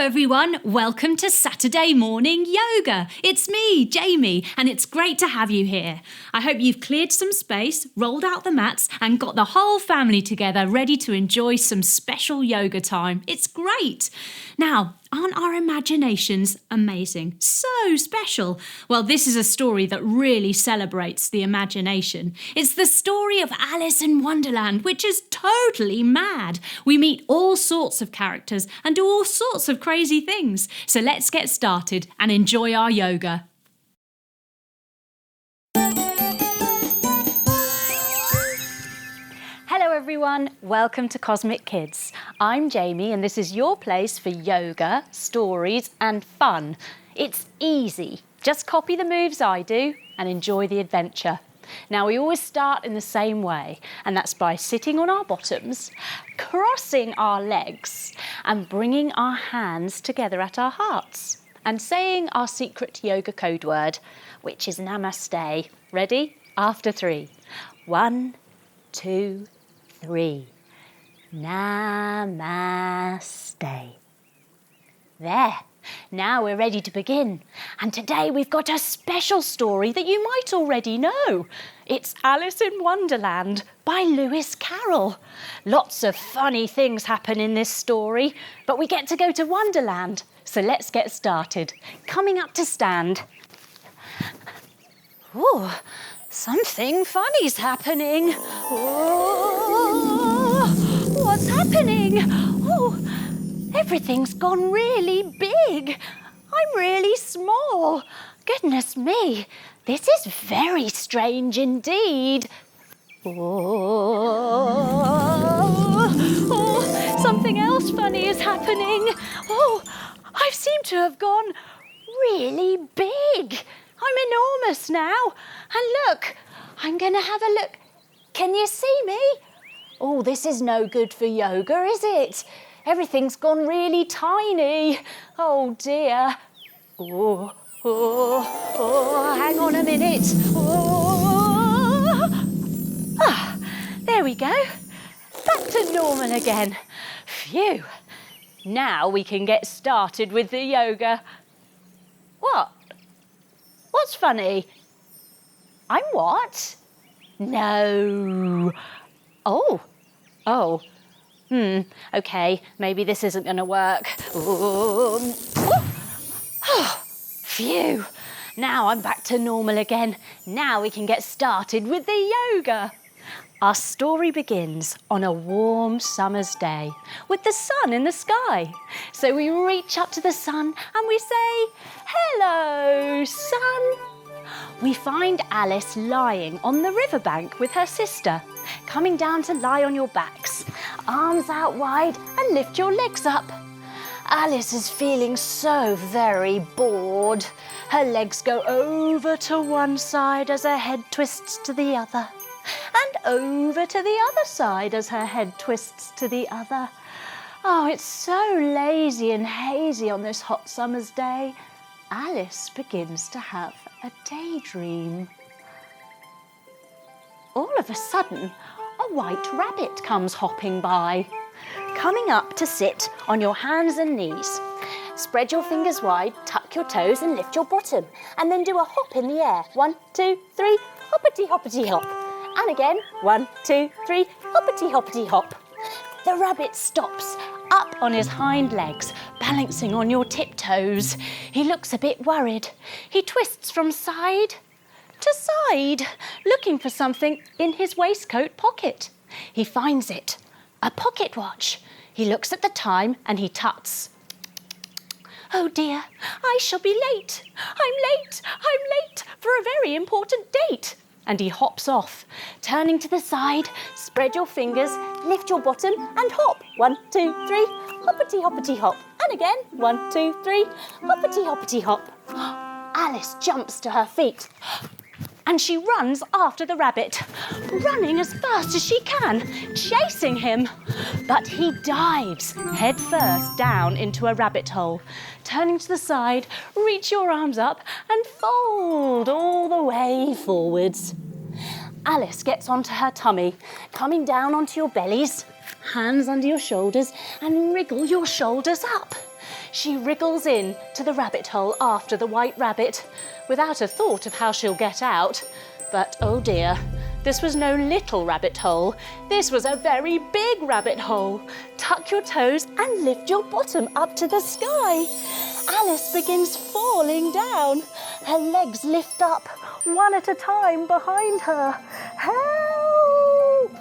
everyone. Welcome to Saturday Morning Yoga. It's me, Jamie, and it's great to have you here. I hope you've cleared some space, rolled out the mats, and got the whole family together ready to enjoy some special yoga time. It's great. Now, aren't our imaginations amazing? So special. Well, this is a story that really celebrates the imagination. It's the story of Alice in Wonderland, which is totally mad. We meet all sorts of characters and do all sorts of crazy things. So let's get started and enjoy our yoga. Hello everyone, welcome to Cosmic Kids. I'm Jamie and this is your place for yoga, stories and fun. It's easy. Just copy the moves I do and enjoy the adventure. Now we always start in the same way, and that's by sitting on our bottoms, crossing our legs and bringing our hands together at our hearts and saying our secret yoga code word, which is Namaste. Ready? After 3. 1, 2, 3. Namaste. There. Now we're ready to begin. And today we've got a special story that you might already know. It's Alice in Wonderland by Lewis Carroll. Lots of funny things happen in this story, but we get to go to Wonderland. So let's get started. Coming up to stand. Ooh, something funny's happening. Oh, what's happening? Oh, everything's gone really big. I'm really small. Goodness me, this is very strange indeed. Oh, something else funny is happening. Oh, I seem to have gone really big. I'm enormous now. And look, I'm going to have a look. Can you see me? Oh, this is no good for yoga, is it? Everything's gone really tiny. Oh dear. Oh, hang on a minute. Oh. Ah, there we go. Back to normal again. Phew. Now we can get started with the yoga. What? What's funny? I'm what? No. Oh. Okay, maybe this isn't going to work. Phew. Now I'm back to normal again. Now we can get started with the yoga. Our story begins on a warm summer's day with the sun in the sky. So we reach up to the sun and we say, "Hello, sun." We find Alice lying on the riverbank with her sister, coming down to lie on your backs, arms out wide and lift your legs up. Alice is feeling so very bored. Her legs go over to one side as her head twists to the other, and over to the other side as her head twists to the other. Oh, it's so lazy and hazy on this hot summer's day. Alice begins to have a daydream. All of a sudden, a white rabbit comes hopping by. Coming up to sit on your hands and knees. Spread your fingers wide, tuck your toes and lift your bottom. And then do a hop in the air. 1, 2, 3, hoppity hoppity hop. And again, 1, 2, 3, hoppity hoppity hop. The rabbit stops up on his hind legs, balancing on your tiptoes. He looks a bit worried. He twists from side to side, looking for something in his waistcoat pocket. He finds it, a pocket watch. He looks at the time and he tuts. Oh dear, I shall be late. I'm late for a very important date. And he hops off. Turning to the side, spread your fingers, lift your bottom and hop. 1, 2, 3, hoppity hoppity hop. And again, 1, 2, 3, hoppity hoppity hop. Alice jumps to her feet and she runs after the rabbit, running as fast as she can, chasing him. But he dives head first down into a rabbit hole. Turning to the side, reach your arms up and fold all the way forwards. Alice gets onto her tummy, coming down onto your bellies, hands under your shoulders and wriggle your shoulders up. She wriggles in to the rabbit hole after the white rabbit, without a thought of how she'll get out. But oh dear, this was no little rabbit hole. This was a very big rabbit hole. Tuck your toes and lift your bottom up to the sky. Alice begins falling down. Her legs lift up, one at a time behind her. Help!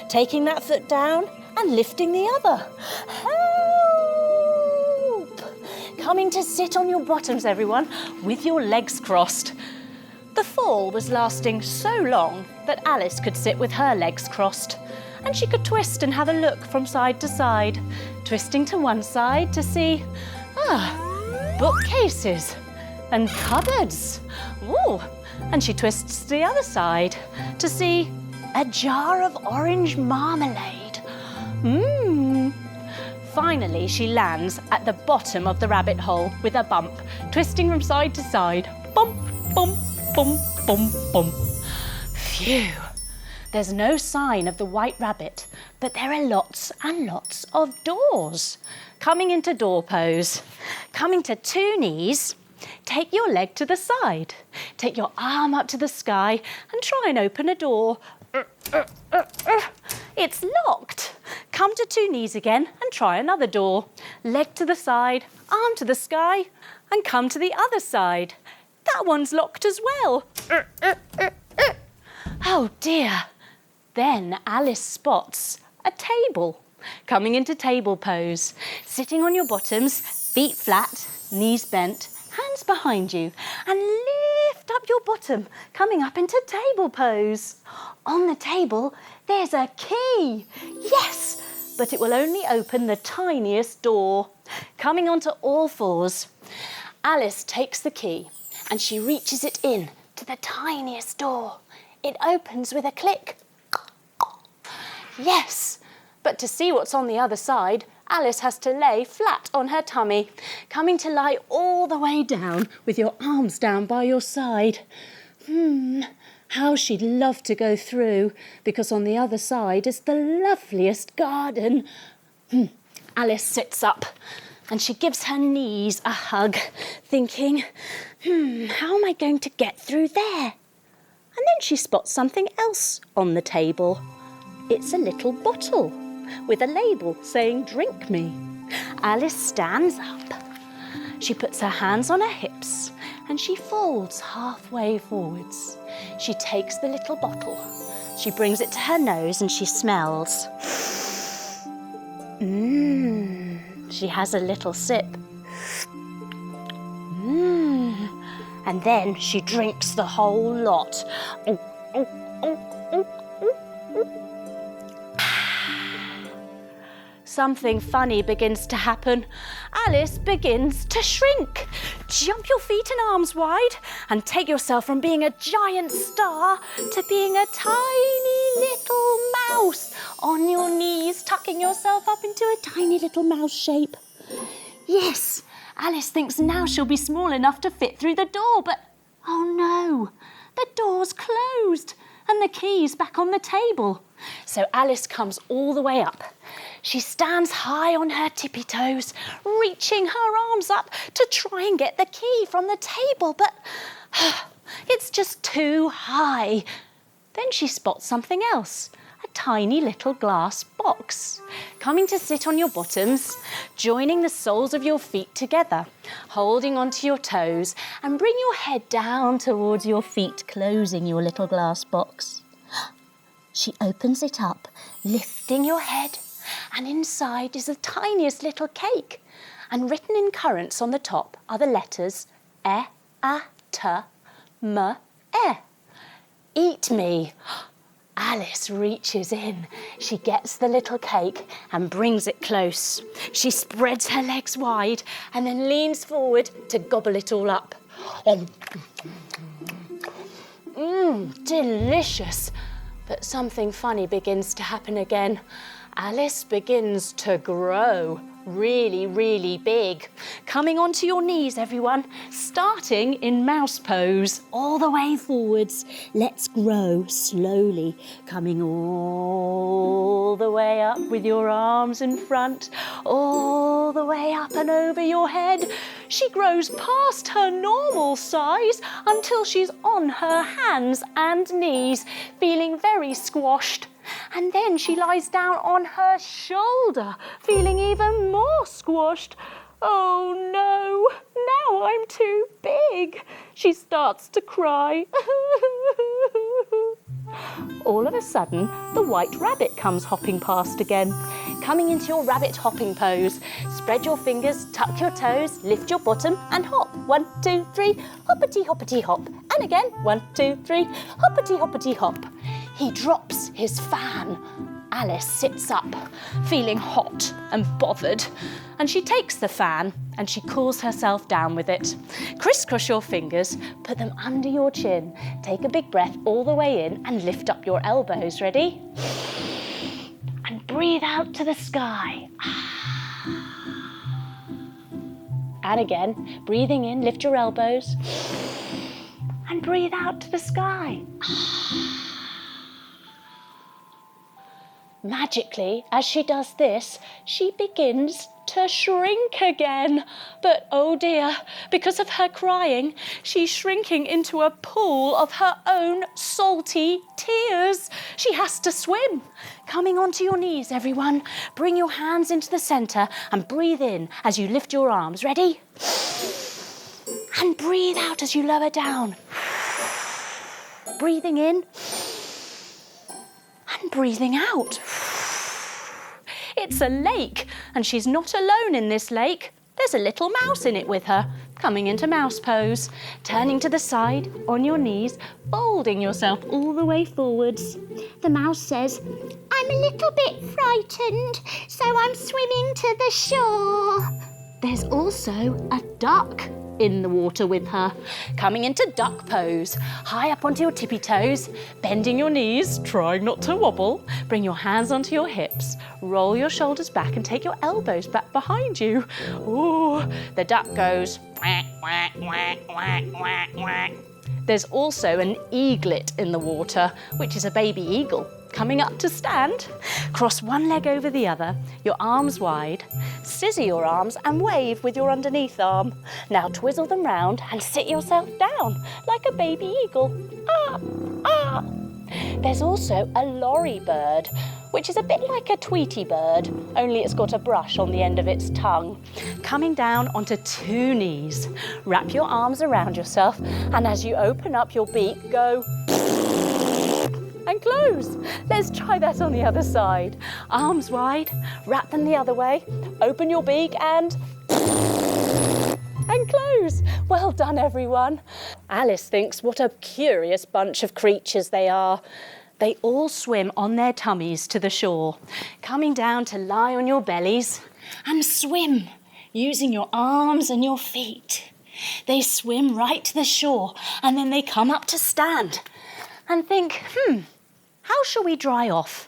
Taking that foot down and lifting the other. Help! Coming to sit on your bottoms, everyone, with your legs crossed. The fall was lasting so long that Alice could sit with her legs crossed, and she could twist and have a look from side to side, twisting to one side to see, bookcases and cupboards. Ooh, and she twists to the other side to see a jar of orange marmalade. Finally, she lands at the bottom of the rabbit hole with a bump, twisting from side to side. Bump, bump, bump, bump, bump. Phew! There's no sign of the white rabbit, but there are lots and lots of doors. Coming into door pose. Coming to 2 knees. Take your leg to the side. Take your arm up to the sky and try and open a door. It's locked. Come to 2 knees again and try another door. Leg to the side, arm to the sky, and come to the other side. That one's locked as well. Oh dear. Then Alice spots a table. Coming into table pose. Sitting on your bottoms, feet flat, knees bent, hands behind you, and lift up your bottom, coming up into table pose. On the table, there's a key. Yes, but it will only open the tiniest door. Coming onto all fours, Alice takes the key and she reaches it in to the tiniest door. It opens with a click. Yes, but to see what's on the other side, Alice has to lay flat on her tummy, coming to lie all the way down with your arms down by your side. How she'd love to go through, because on the other side is the loveliest garden. Alice sits up and she gives her knees a hug, thinking, how am I going to get through there? And then she spots something else on the table. It's a little bottle with a label saying, "Drink me." Alice stands up. She puts her hands on her hips and she folds halfway forwards. She takes the little bottle. She brings it to her nose and she smells. She has a little sip. And then she drinks the whole lot. Something funny begins to happen. Alice begins to shrink. Jump your feet and arms wide and take yourself from being a giant star to being a tiny little mouse on your knees, tucking yourself up into a tiny little mouse shape. Yes, Alice thinks now she'll be small enough to fit through the door, but oh no, the door's closed and the key's back on the table. So Alice comes all the way up. She stands high on her tippy toes, reaching her arms up to try and get the key from the table, but it's just too high. Then she spots something else, a tiny little glass box. Coming to sit on your bottoms, joining the soles of your feet together, holding onto your toes, and bring your head down towards your feet, closing your little glass box. She opens it up, lifting your head, and inside is the tiniest little cake. And written in currants on the top are the letters E, A, T, M, E. Eat me. Alice reaches in. She gets the little cake and brings it close. She spreads her legs wide and then leans forward to gobble it all up. Delicious. But something funny begins to happen again. Alice begins to grow really, really big. Coming onto your knees, everyone, starting in mouse pose, all the way forwards. Let's grow slowly, coming all the way up with your arms in front, all the way up and over your head. She grows past her normal size until she's on her hands and knees, feeling very squashed. And then she lies down on her shoulder, feeling even more squashed. Oh no, now I'm too big. She starts to cry. All of a sudden, the white rabbit comes hopping past again. Coming into your rabbit hopping pose. Spread your fingers, tuck your toes, lift your bottom and hop. 1, 2, 3, hoppity hoppity hop. And again, 1, 2, 3, hoppity hoppity hop. He drops his fan. Alice sits up, feeling hot and bothered, and she takes the fan and she cools herself down with it. Crisscross your fingers, put them under your chin. Take a big breath all the way in and lift up your elbows. Ready? And breathe out to the sky. And again, breathing in, lift your elbows. And breathe out to the sky. Magically, as she does this, she begins to shrink again. But oh dear, because of her crying, she's shrinking into a pool of her own salty tears. She has to swim. Coming onto your knees, everyone. Bring your hands into the centre and breathe in as you lift your arms. Ready? And breathe out as you lower down. Breathing in. And breathing out. It's a lake, and she's not alone in this lake. There's a little mouse in it with her. Coming into mouse pose, turning to the side on your knees, folding yourself all the way forwards. The mouse says, "I'm a little bit frightened, so I'm swimming to the shore." There's also a duck in the water with her. Coming into duck pose, high up onto your tippy toes, bending your knees, trying not to wobble. Bring your hands onto your hips, roll your shoulders back and take your elbows back behind you. Ooh, the duck goes quack, quack, quack, quack, quack, quack. There's also an eaglet in the water, which is a baby eagle. Coming up to stand, cross one leg over the other, your arms wide, scissor your arms and wave with your underneath arm. Now twizzle them round and sit yourself down like a baby eagle. Ah, ah. There's also a lorry bird, which is a bit like a Tweety bird, only it's got a brush on the end of its tongue. Coming down onto 2 knees, wrap your arms around yourself, and as you open up your beak, go and close. Let's try that on the other side. Arms wide, wrap them the other way, open your beak and close. Well done, everyone. Alice thinks what a curious bunch of creatures they are. They all swim on their tummies to the shore, coming down to lie on your bellies and swim using your arms and your feet. They swim right to the shore and then they come up to stand and think, how shall we dry off?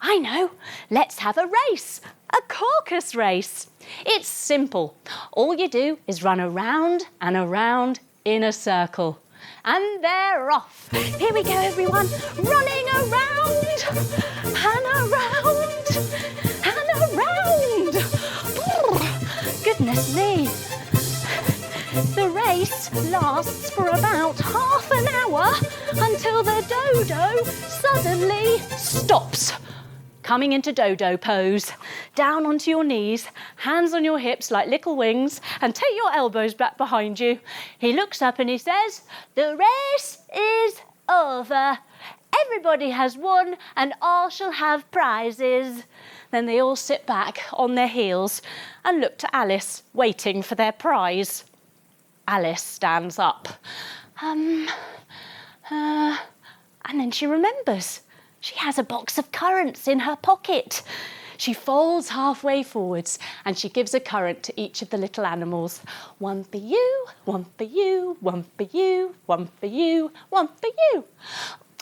I know, let's have a race, a Cacus race. It's simple. All you do is run around and around in a circle. And they're off. Here we go, everyone. Running around and around and around. Goodness me. The race lasts for about half an hour until the dodo suddenly stops. Coming into dodo pose, down onto your knees, hands on your hips like little wings, and take your elbows back behind you. He looks up and he says, "The race is over. Everybody has won and all shall have prizes." Then they all sit back on their heels and look to Alice, waiting for their prize. Alice stands up. And then she remembers. She has a box of currants in her pocket. She folds halfway forwards and she gives a currant to each of the little animals. One for you, one for you, one for you, one for you, one for you.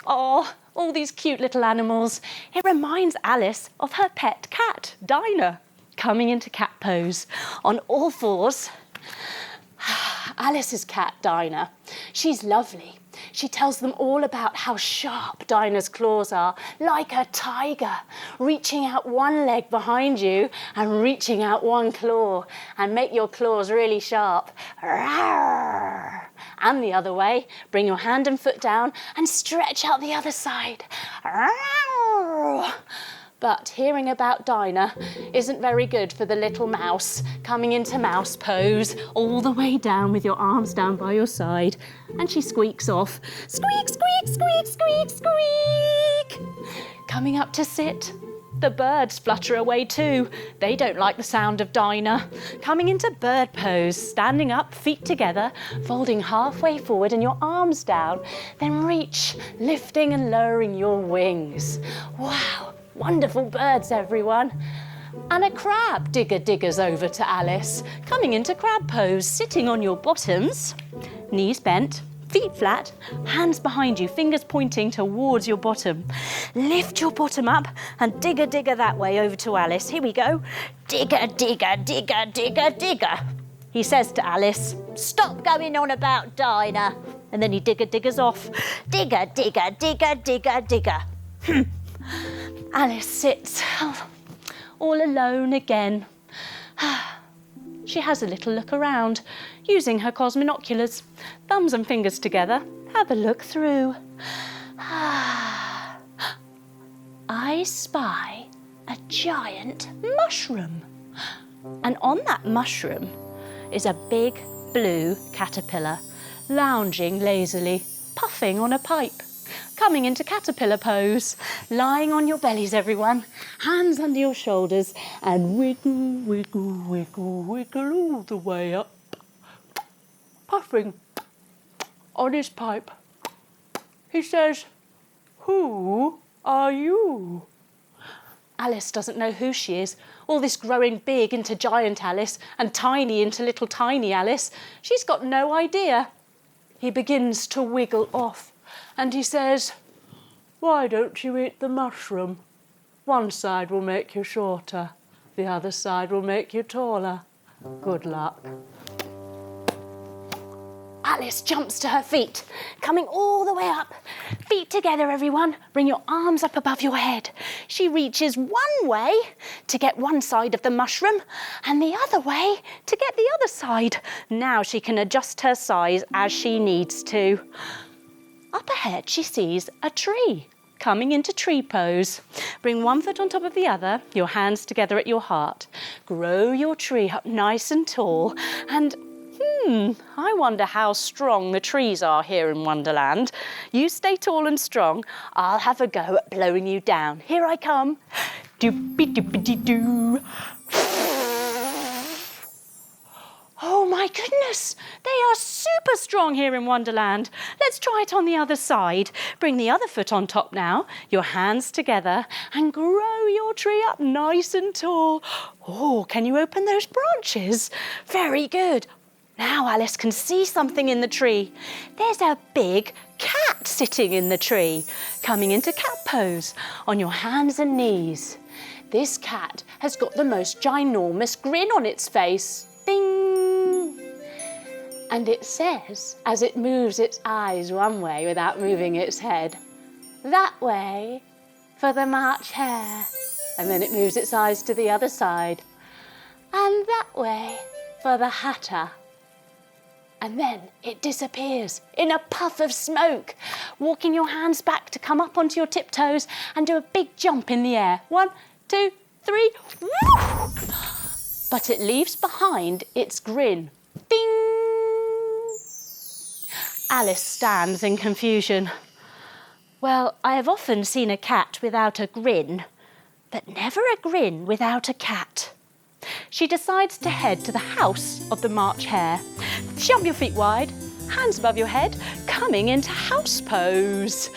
Oh, all these cute little animals. It reminds Alice of her pet cat, Dinah, coming into cat pose on all fours. Alice's cat, Dinah, she's lovely. She tells them all about how sharp Dinah's claws are, like a tiger, reaching out one leg behind you and reaching out one claw, and make your claws really sharp. Rawr. And the other way, bring your hand and foot down and stretch out the other side. Rawr. But hearing about Dinah isn't very good for the little mouse, coming into mouse pose, all the way down with your arms down by your side. And she squeaks off. Squeak, squeak, squeak, squeak, squeak. Coming up to sit. The birds flutter away too. They don't like the sound of Dinah. Coming into bird pose, standing up, feet together, folding halfway forward and your arms down. Then reach, lifting and lowering your wings. Wow. Wonderful birds, everyone. And a crab diggers over to Alice, coming into crab pose, sitting on your bottoms, knees bent, feet flat, hands behind you, fingers pointing towards your bottom. Lift your bottom up and digger that way over to Alice. Here we go. Digger. He says to Alice, stop going on about Dinah. And then he diggers off. Digger. Alice sits all alone again. She has a little look around, using her cosminoculars, thumbs and fingers together. Have a look through. I spy a giant mushroom. And on that mushroom is a big blue caterpillar, lounging lazily, puffing on a pipe. Coming into caterpillar pose, lying on your bellies, everyone, hands under your shoulders, and wiggle all the way up, puffing on his pipe. He says, who are you? Alice doesn't know who she is. All this growing big into giant Alice and tiny into little tiny Alice. She's got no idea. He begins to wiggle off. And he says, why don't you eat the mushroom? One side will make you shorter, the other side will make you taller. Good luck. Alice jumps to her feet, coming all the way up. Feet together, everyone. Bring your arms up above your head. She reaches one way to get one side of the mushroom and the other way to get the other side. Now she can adjust her size as she needs to. Up ahead, she sees a tree, coming into tree pose. Bring one foot on top of the other, your hands together at your heart. Grow your tree up nice and tall. And, I wonder how strong the trees are here in Wonderland. You stay tall and strong. I'll have a go at blowing you down. Here I come. Doopy-doopy-doo. Oh my goodness, they are super strong here in Wonderland. Let's try it on the other side. Bring the other foot on top now, your hands together, and grow your tree up nice and tall. Oh, can you open those branches? Very good. Now Alice can see something in the tree. There's a big cat sitting in the tree, coming into cat pose on your hands and knees. This cat has got the most ginormous grin on its face. Ding! And it says, as it moves its eyes one way without moving its head, that way for the March Hare. And then it moves its eyes to the other side. And that way for the Hatter. And then it disappears in a puff of smoke, walking your hands back to come up onto your tiptoes and do a big jump in the air. 1, 2, 3, woo! But it leaves behind its grin. Ding! Alice stands in confusion. Well, I have often seen a cat without a grin, but never a grin without a cat. She decides to head to the house of the March Hare. Jump your feet wide, hands above your head, coming into house pose.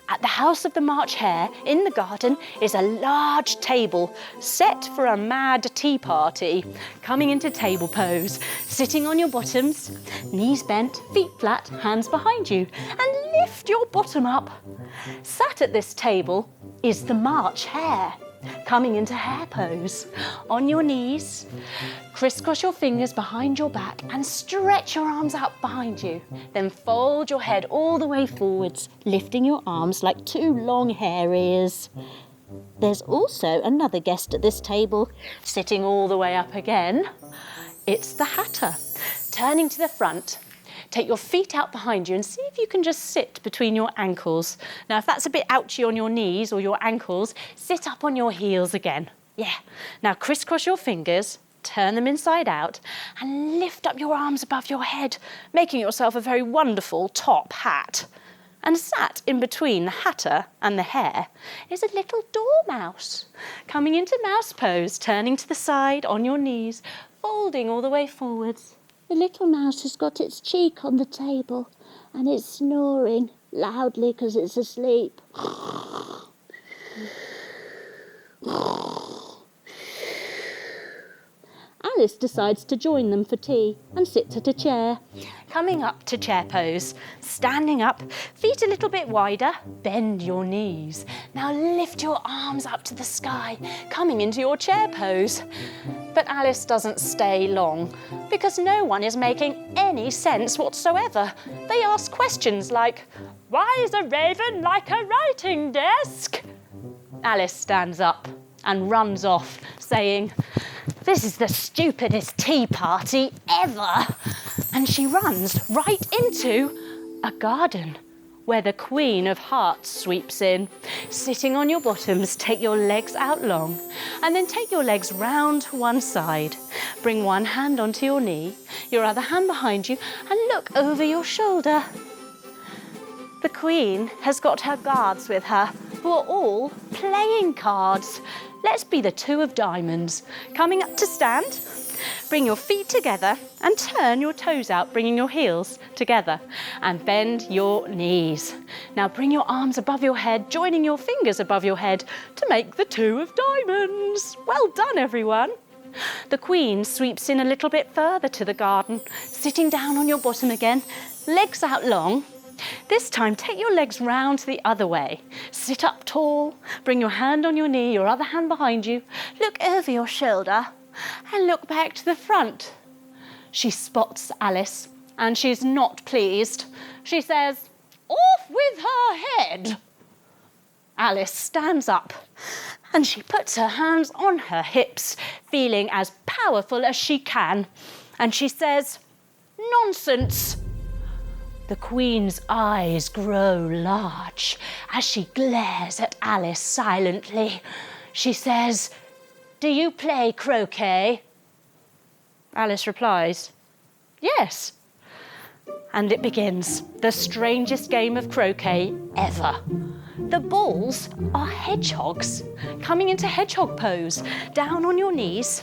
At the house of the March Hare, in the garden, is a large table set for a mad tea party. Coming into table pose, sitting on your bottoms, knees bent, feet flat, hands behind you, and lift your bottom up. Sat at this table is the March hare. Coming into hare pose. On your knees, crisscross your fingers behind your back and stretch your arms out behind you. Then fold your head all the way forwards, lifting your arms like two long hare ears. There's also another guest at this table, sitting all the way up again. It's the hatter. Turning to the front, take your feet out behind you and see if you can just sit between your ankles. Now, if that's a bit ouchy on your knees or your ankles, sit up on your heels again. Yeah. Now, crisscross your fingers, turn them inside out, and lift up your arms above your head, making yourself a very wonderful top hat. And sat in between the hatter and the hare is a little dormouse. Coming into mouse pose, turning to the side on your knees, folding all the way forwards. The little mouse has got its cheek on the table and it's snoring loudly because it's asleep. Alice decides to join them for tea and sits at a chair. Coming up to chair pose, standing up, feet a little bit wider, bend your knees. Now lift your arms up to the sky, coming into your chair pose. But Alice doesn't stay long because no one is making any sense whatsoever. They ask questions like, "Why is a raven like a writing desk?" Alice stands up and runs off, saying, "This is the stupidest tea party ever." And she runs right into a garden where the Queen of Hearts sweeps in. Sitting on your bottoms, take your legs out long and then take your legs round one side. Bring one hand onto your knee, your other hand behind you and look over your shoulder. The Queen has got her guards with her who are all playing cards. Let's be the two of diamonds. Coming up to stand, bring your feet together and turn your toes out, bringing your heels together and bend your knees. Now bring your arms above your head, joining your fingers above your head to make the two of diamonds. Well done, everyone. The Queen sweeps in a little bit further to the garden, sitting down on your bottom again, legs out long. This time, take your legs round the other way. Sit up tall, bring your hand on your knee, your other hand behind you. Look over your shoulder and look back to the front. She spots Alice and she's not pleased. She says, "Off with her head." Alice stands up and she puts her hands on her hips, feeling as powerful as she can. And she says, "Nonsense." The Queen's eyes grow large as she glares at Alice silently. She says, "Do you play croquet?" Alice replies, "Yes." And it begins, the strangest game of croquet ever. The balls are hedgehogs, coming into hedgehog pose, down on your knees,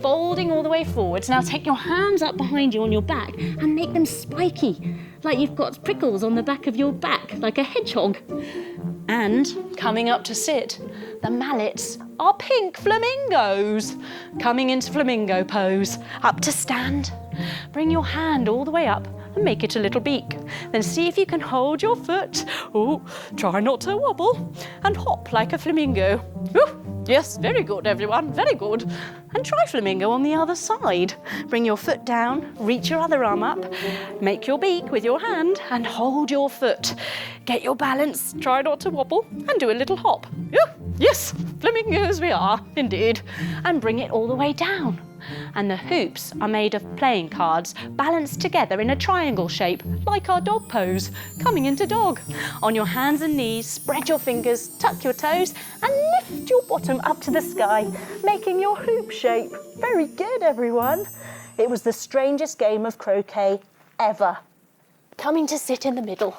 folding all the way forwards. Now take your hands up behind you on your back and make them spiky, like you've got prickles on the back of your back, like a hedgehog. And coming up to sit, the mallets are pink flamingos, coming into flamingo pose. Up to stand, bring your hand all the way up and make it a little beak. Then see if you can hold your foot. Oh, try not to wobble and hop like a flamingo. Ooh, yes, very good, everyone, very good. And try flamingo on the other side. Bring your foot down, reach your other arm up, make your beak with your hand and hold your foot. Get your balance, try not to wobble and do a little hop. Ooh, yes, flamingos we are, indeed. And bring it all the way down. And the hoops are made of playing cards balanced together in a triangle shape, like our dog pose, coming into dog. On your hands and knees, spread your fingers, tuck your toes, and lift your bottom up to the sky, making your hoop shape. Very good, everyone. It was the strangest game of croquet ever. Coming to sit in the middle.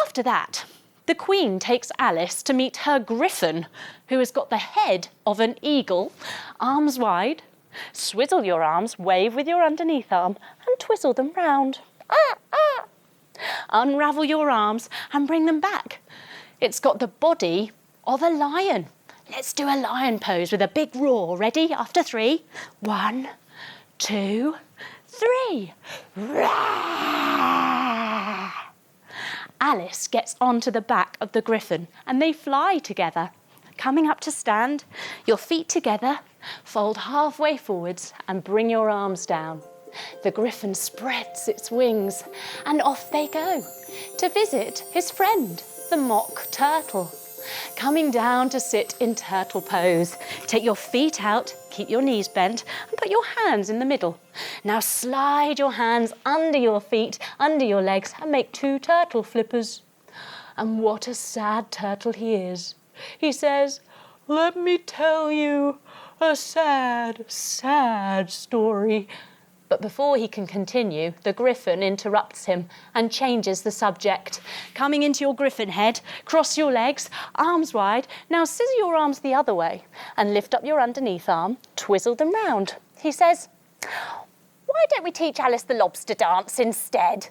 After that, the Queen takes Alice to meet her Griffin, who has got the head of an eagle, arms wide. Swizzle your arms, wave with your underneath arm and twizzle them round. Ah, ah. Unravel your arms and bring them back. It's got the body of a lion. Let's do a lion pose with a big roar. Ready? After 3. 1, 2, 3. Roar! Alice gets onto the back of the Griffin and they fly together. Coming up to stand, your feet together, fold halfway forwards and bring your arms down. The Griffin spreads its wings and off they go to visit his friend, the mock turtle. Coming down to sit in turtle pose. Take your feet out, keep your knees bent and put your hands in the middle. Now slide your hands under your feet, under your legs and make 2 turtle flippers. And what a sad turtle he is. He says, "Let me tell you a sad, sad story." But before he can continue, the Griffin interrupts him and changes the subject. Coming into your Griffin head, cross your legs, arms wide. Now scissor your arms the other way and lift up your underneath arm, twizzle them round. He says, "Why don't we teach Alice the lobster dance instead?"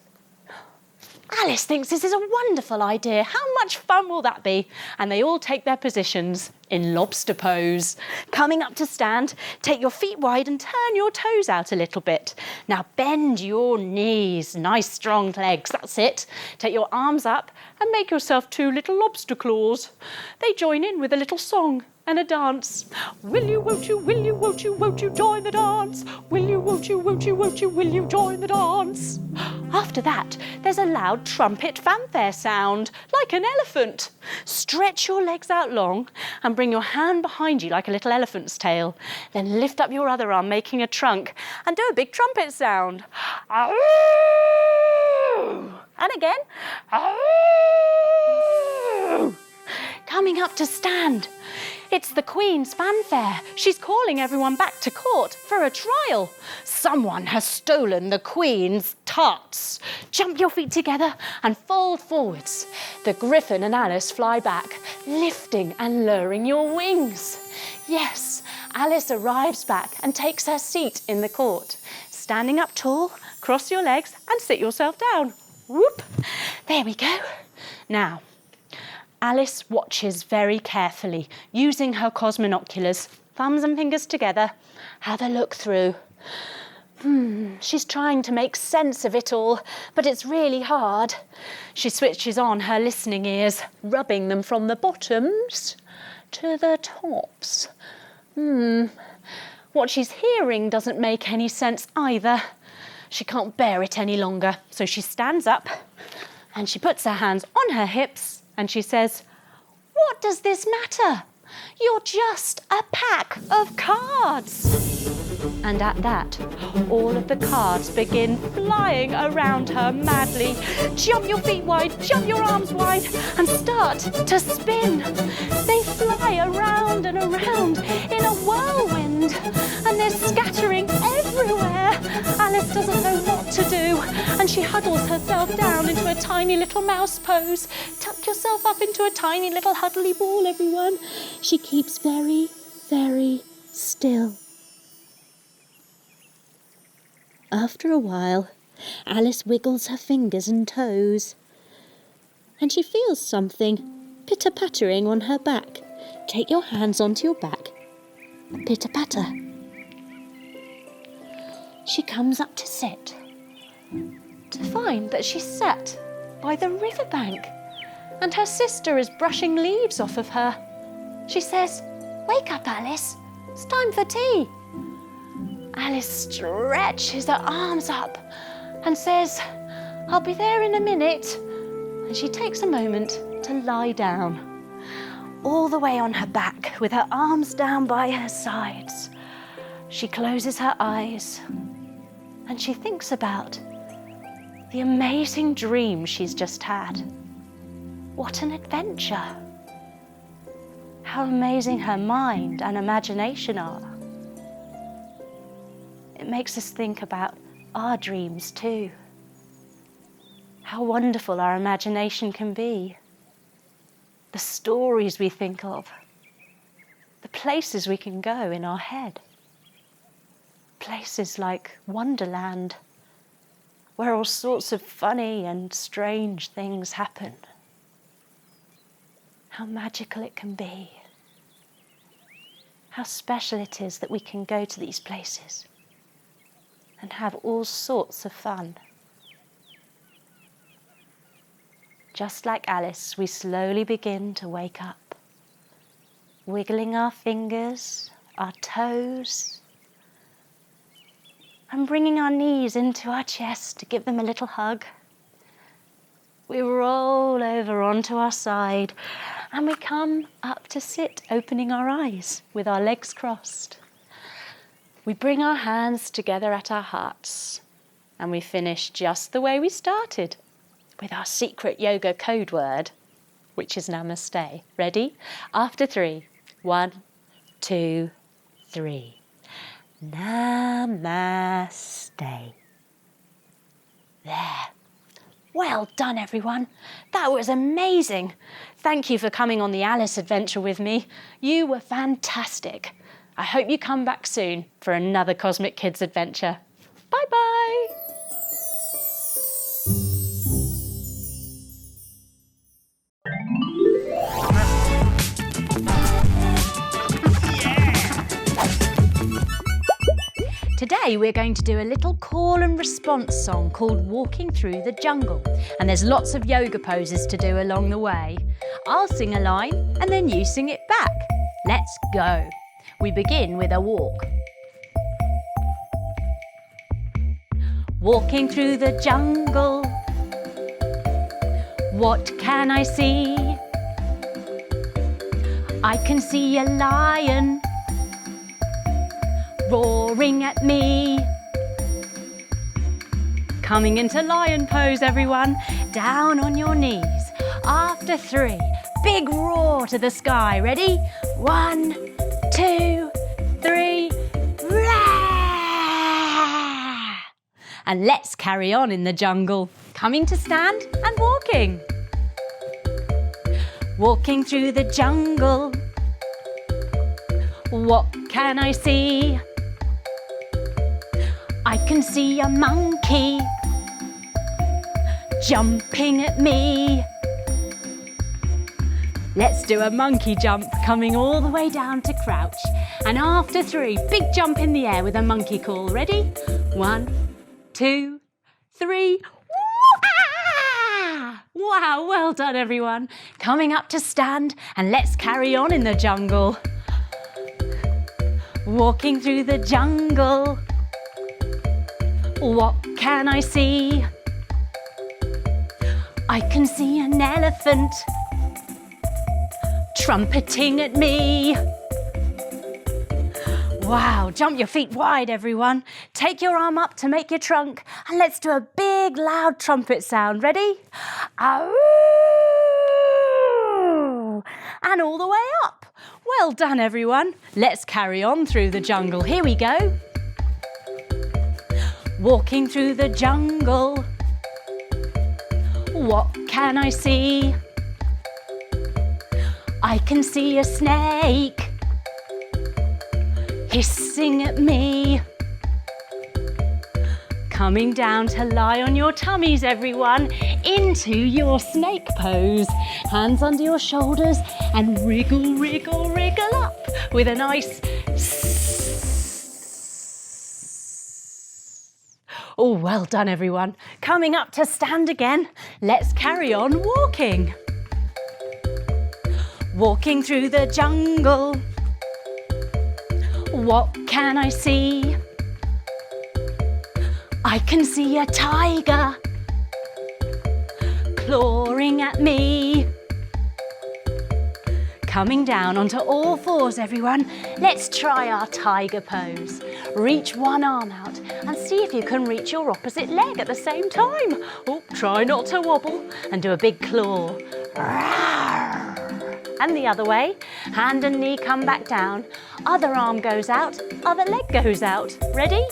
Alice thinks this is a wonderful idea. How much fun will that be? And they all take their positions in lobster pose. Coming up to stand, take your feet wide and turn your toes out a little bit. Now bend your knees, nice strong legs, that's it. Take your arms up and make yourself 2 little lobster claws. They join in with a little song and a dance. Will you, won't you, will you, won't you, won't you join the dance? Will you, won't you, won't you, won't you, will you join the dance? After that, there's a loud trumpet fanfare sound, like an elephant. Stretch your legs out long and bring your hand behind you like a little elephant's tail. Then lift up your other arm, making a trunk, and do a big trumpet sound. And again. Coming up to stand. It's the Queen's fanfare. She's calling everyone back to court for a trial. Someone has stolen the Queen's tarts. Jump your feet together and fold forwards. The Griffin and Alice fly back, lifting and lowering your wings. Yes, Alice arrives back and takes her seat in the court. Standing up tall, cross your legs and sit yourself down. Whoop! There we go. Now, Alice watches very carefully, using her cosmonoculars, thumbs and fingers together. Have a look through. She's trying to make sense of it all, but it's really hard. She switches on her listening ears, rubbing them from the bottoms to the tops. What she's hearing doesn't make any sense either. She can't bear it any longer, so she stands up and she puts her hands on her hips and she says, "What does this matter? You're just a pack of cards." And at that, all of the cards begin flying around her madly. Jump your feet wide, jump your arms wide, and start to spin. They fly around and around in a whirlwind, and they're scattering everywhere. Alice doesn't know what to do, and she huddles herself down into a tiny little mouse pose. Tuck yourself up into a tiny little huddly ball, everyone. She keeps very, very still. After a while, Alice wiggles her fingers and toes, and she feels something pitter-pattering on her back. Take your hands onto your back and pitter-patter. She comes up to sit, to find that she's sat by the riverbank, and her sister is brushing leaves off of her. She says, "Wake up, Alice, it's time for tea." Alice stretches her arms up and says, "I'll be there in a minute." And she takes a moment to lie down, all the way on her back with her arms down by her sides. She closes her eyes and she thinks about the amazing dream she's just had. What an adventure. How amazing her mind and imagination are. It makes us think about our dreams too. How wonderful our imagination can be. The stories we think of. The places we can go in our head. Places like Wonderland, where all sorts of funny and strange things happen. How magical it can be. How special it is that we can go to these places and have all sorts of fun. Just like Alice, we slowly begin to wake up, wiggling our fingers, our toes, and bringing our knees into our chest to give them a little hug. We roll over onto our side and we come up to sit, opening our eyes with our legs crossed. We bring our hands together at our hearts and we finish just the way we started, with our secret yoga code word, which is Namaste. Ready? After 3. 1, 2, 3. Namaste. There. Well done, everyone. That was amazing. Thank you for coming on the Alice adventure with me. You were fantastic. I hope you come back soon for another Cosmic Kids adventure. Bye-bye. Today we're going to do a little call and response song called Walking Through the Jungle. And there's lots of yoga poses to do along the way. I'll sing a line and then you sing it back. Let's go. We begin with a walk. Walking through the jungle. What can I see? I can see a lion roaring at me. Coming into lion pose, everyone. Down on your knees. After 3, big roar to the sky. Ready? 1, 2, 3. Rah! And let's carry on in the jungle. Coming to stand and walking. Walking through the jungle. What can I see? I can see a monkey jumping at me. Let's do a monkey jump, coming all the way down to crouch. And after 3, big jump in the air with a monkey call. Ready? 1, 2, 3. Wah! Wow, well done, everyone. Coming up to stand, and let's carry on in the jungle. Walking through the jungle. What can I see? I can see an elephant trumpeting at me. Wow, jump your feet wide, everyone. Take your arm up to make your trunk, and let's do a big, loud trumpet sound. Ready? Ow! And all the way up. Well done, everyone. Let's carry on through the jungle. Here we go. Walking through the jungle. What can I see? I can see a snake hissing at me. Coming down to lie on your tummies, everyone, into your snake pose. Hands under your shoulders and wriggle, wriggle, wriggle up with a nice Oh, well done, everyone. Coming up to stand again. Let's carry on walking. Walking through the jungle. What can I see? I can see a tiger clawing at me. Coming down onto all 4s, everyone. Let's try our tiger pose. Reach one arm out and see if you can reach your opposite leg at the same time. Oh, try not to wobble and do a big claw. And the other way. Hand and knee come back down. Other arm goes out, other leg goes out. Ready?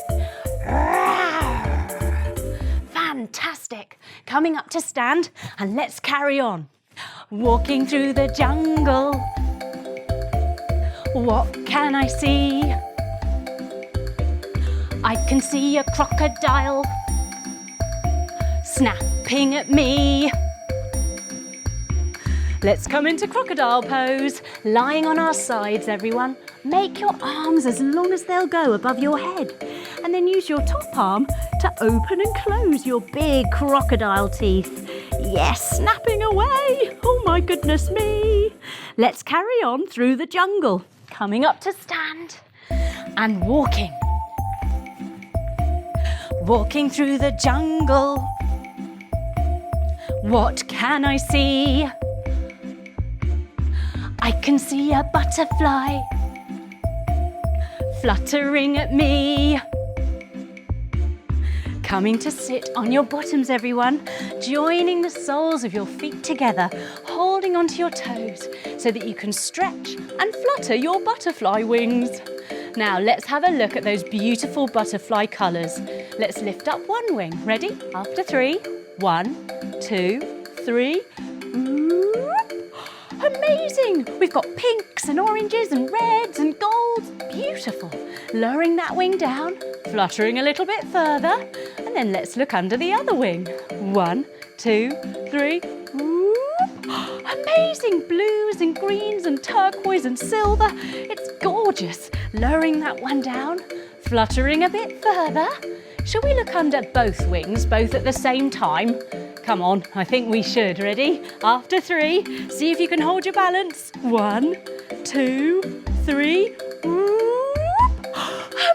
Fantastic. Coming up to stand, and let's carry on. Walking through the jungle. What can I see? I can see a crocodile snapping at me. Let's come into crocodile pose, lying on our sides, everyone. Make your arms as long as they'll go above your head, and then use your top arm to open and close your big crocodile teeth. Yes, snapping away. Oh my goodness me. Let's carry on through the jungle. Coming up to stand and walking. Walking through the jungle. What can I see? I can see a butterfly fluttering at me. Coming to sit on your bottoms, everyone. Joining the soles of your feet together, holding onto your toes so that you can stretch and flutter your butterfly wings. Now let's have a look at those beautiful butterfly colours. Let's lift up one wing. Ready? After 3. 1, 2, 3. Amazing! We've got pinks and oranges and reds and golds. Beautiful. Lowering that wing down, fluttering a little bit further, and then let's look under the other wing. 1, 2, 3. Amazing! Blues and greens and turquoise and silver. It's gorgeous. Lowering that one down, fluttering a bit further. Shall we look under both wings, both at the same time? Come on, I think we should. Ready? After 3, see if you can hold your balance. 1, 2, 3.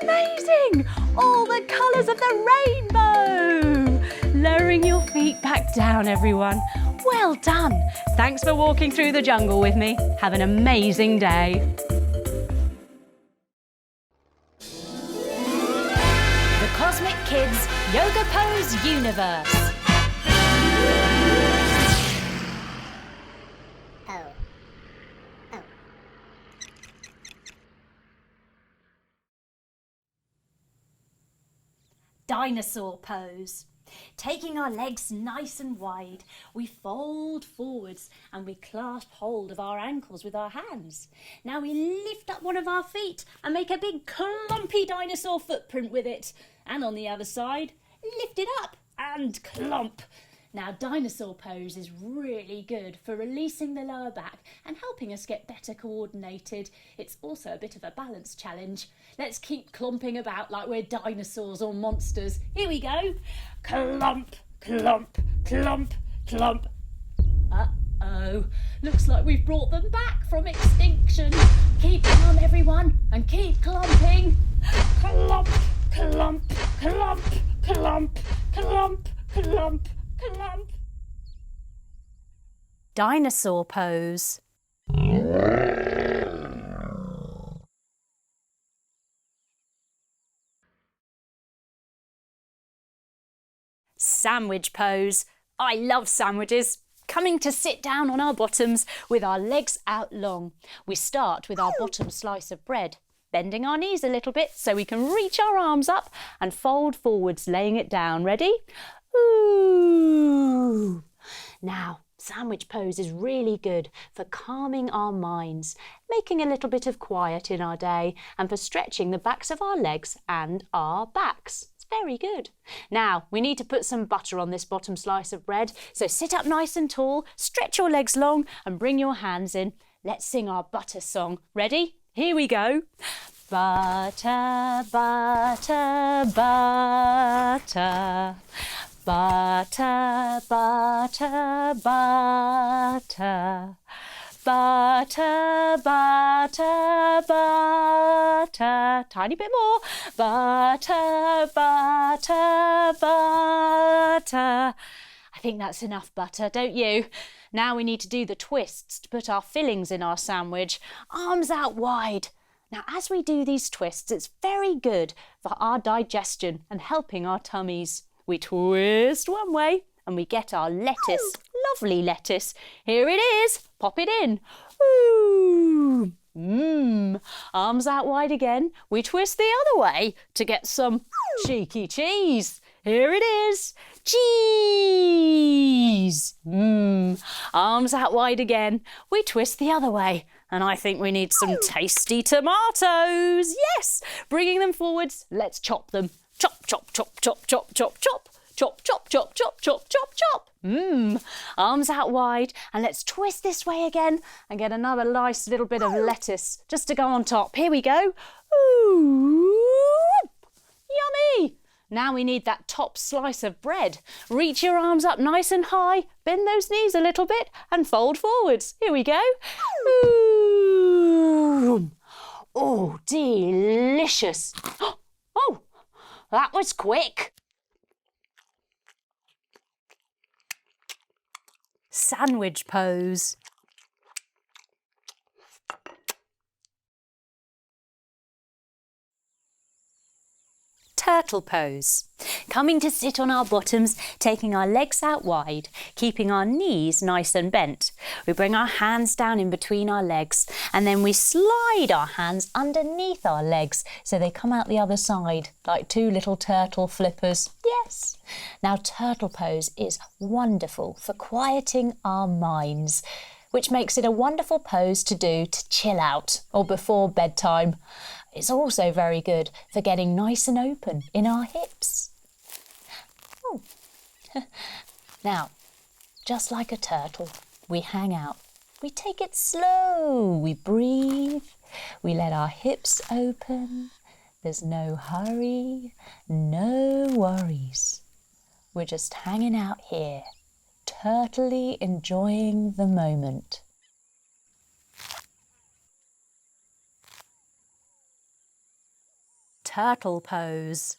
Amazing! All the colours of the rainbow! Lowering your feet back down, everyone. Well done. Thanks for walking through the jungle with me. Have an amazing day. The Cosmic Kids Yoga Pose Universe. Dinosaur pose. Taking our legs nice and wide, we fold forwards and we clasp hold of our ankles with our hands. Now we lift up one of our feet and make a big clumpy dinosaur footprint with it. And on the other side, lift it up and clump. Now, dinosaur pose is really good for releasing the lower back and helping us get better coordinated. It's also a bit of a balance challenge. Let's keep clumping about like we're dinosaurs or monsters. Here we go. Clump, clump, clump, clump. Uh-oh. Looks like we've brought them back from extinction. Keep calm, everyone, and keep clumping. Clump, clump, clump, clump, clump, clump. Clump. Dinosaur pose. Sandwich pose. I love sandwiches. Coming to sit down on our bottoms with our legs out long. We start with our bottom slice of bread, bending our knees a little bit so we can reach our arms up and fold forwards, laying it down. Ready? Ooh. Now, sandwich pose is really good for calming our minds, making a little bit of quiet in our day, and for stretching the backs of our legs and our backs. It's very good. Now, we need to put some butter on this bottom slice of bread, so sit up nice and tall, stretch your legs long, and bring your hands in. Let's sing our butter song. Ready? Here we go. Butter, butter, butter. Butter, butter, butter. Butter, butter, butter. Tiny bit more. Butter, butter, butter. I think that's enough butter, don't you? Now we need to do the twists to put our fillings in our sandwich. Arms out wide. Now, as we do these twists, it's very good for our digestion and helping our tummies. We twist one way and we get our lettuce, lovely lettuce. Here it is, pop it in. Ooh, Arms out wide again. We twist the other way to get some cheeky cheese. Here it is, cheese. Arms out wide again. We twist the other way. And I think we need some tasty tomatoes. Yes, bringing them forwards. Let's chop them. Chop, chop, chop, chop, chop, chop, chop. Chop, chop, chop, chop, chop, chop, chop. Arms out wide. And let's twist this way again and get another nice little bit of lettuce just to go on top. Here we go. Ooh, yummy. Now we need that top slice of bread. Reach your arms up nice and high, bend those knees a little bit and fold forwards. Here we go. Ooh. Oh, delicious. Oh, that was quick. Sandwich pose. Turtle pose. Coming to sit on our bottoms, taking our legs out wide, keeping our knees nice and bent. We bring our hands down in between our legs and then we slide our hands underneath our legs so they come out the other side like two little turtle flippers. Yes! Now turtle pose is wonderful for quieting our minds, which makes it a wonderful pose to do to chill out or before bedtime. It's also very good for getting nice and open in our hips. Oh. Now, just like a turtle, we hang out. We take it slow. We breathe. We let our hips open. There's no hurry, no worries. We're just hanging out here, turtly enjoying the moment. Turtle pose.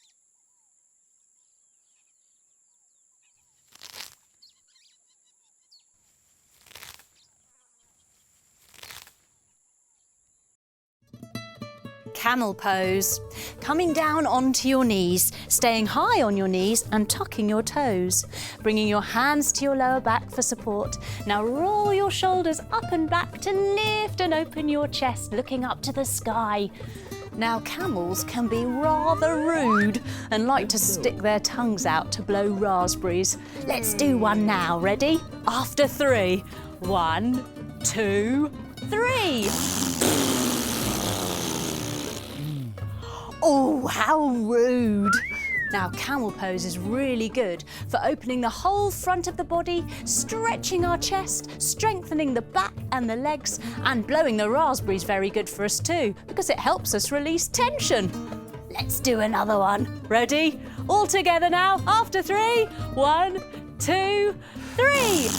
Camel pose. Coming down onto your knees, staying high on your knees and tucking your toes. Bringing your hands to your lower back for support. Now roll your shoulders up and back to lift and open your chest, looking up to the sky. Now camels can be rather rude and like to stick their tongues out to blow raspberries. Let's do one now, ready? After 3. 1, 2, 3. Oh, how rude. Now camel pose is really good for opening the whole front of the body, stretching our chest, strengthening the back and the legs, and blowing the raspberries very good for us too, because it helps us release tension. Let's do another one. Ready? All together now, after 3. 1, 2, 3.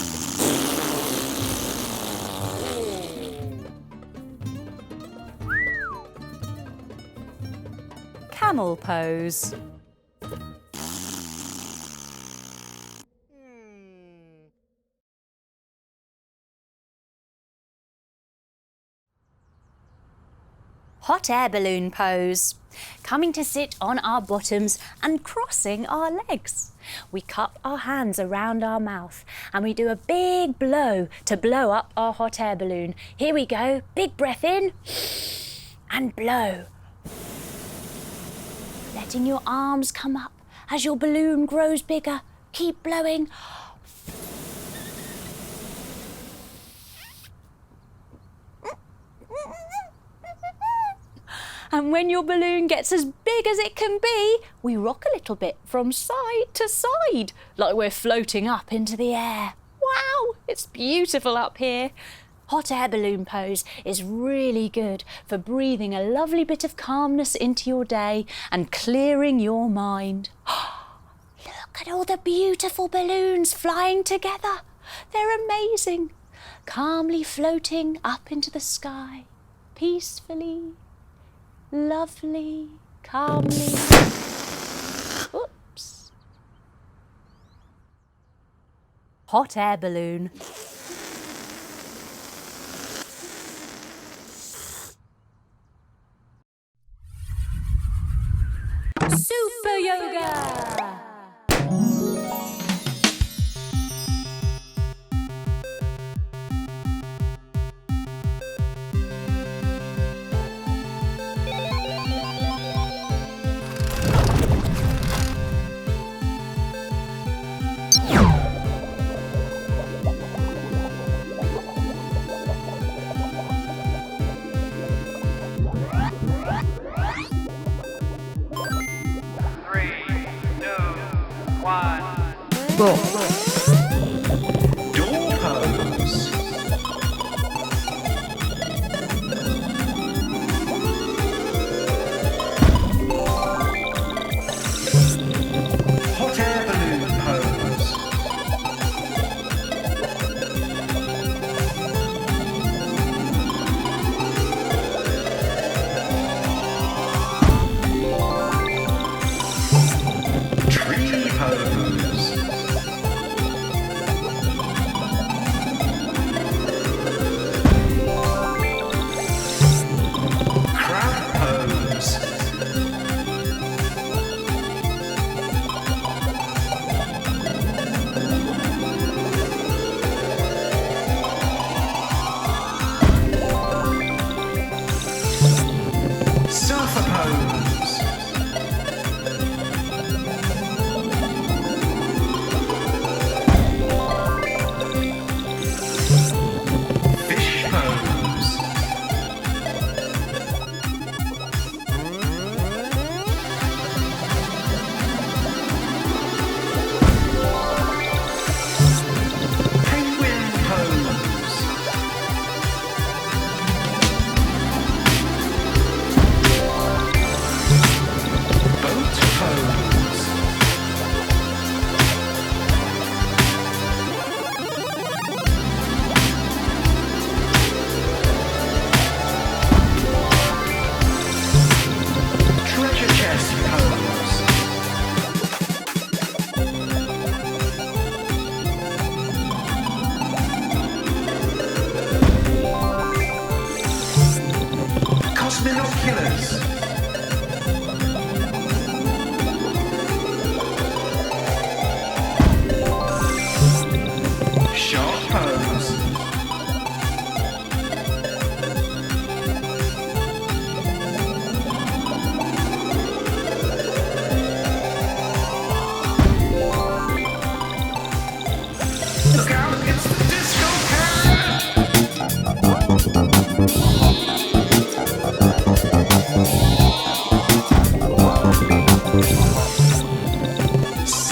Camel pose. Hot air balloon pose. Coming to sit on our bottoms and crossing our legs. We cup our hands around our mouth and we do a big blow to blow up our hot air balloon. Here we go. Big breath in and blow. Letting your arms come up as your balloon grows bigger. Keep blowing. And when your balloon gets as big as it can be, we rock a little bit from side to side, like we're floating up into the air. Wow, it's beautiful up here. Hot air balloon pose is really good for breathing a lovely bit of calmness into your day and clearing your mind. Look at all the beautiful balloons flying together. They're amazing. Calmly floating up into the sky, peacefully. Lovely, calmly. Oops. Hot air balloon. Super yoga. Door pose.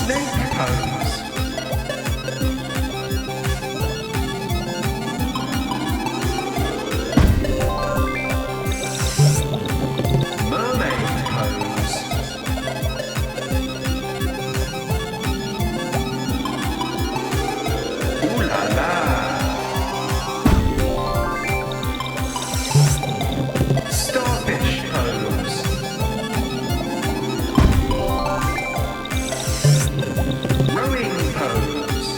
Snake pose. Mermaid pose. Ooh la la. Starfish pose. Rowing pose.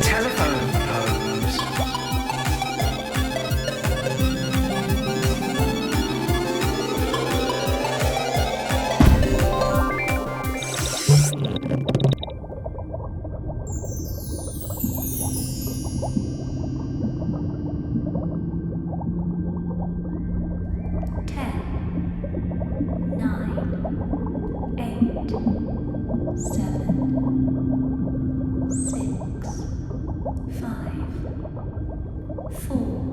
Telephone pose. Ten, nine, 8, 7, 6, 5, 4,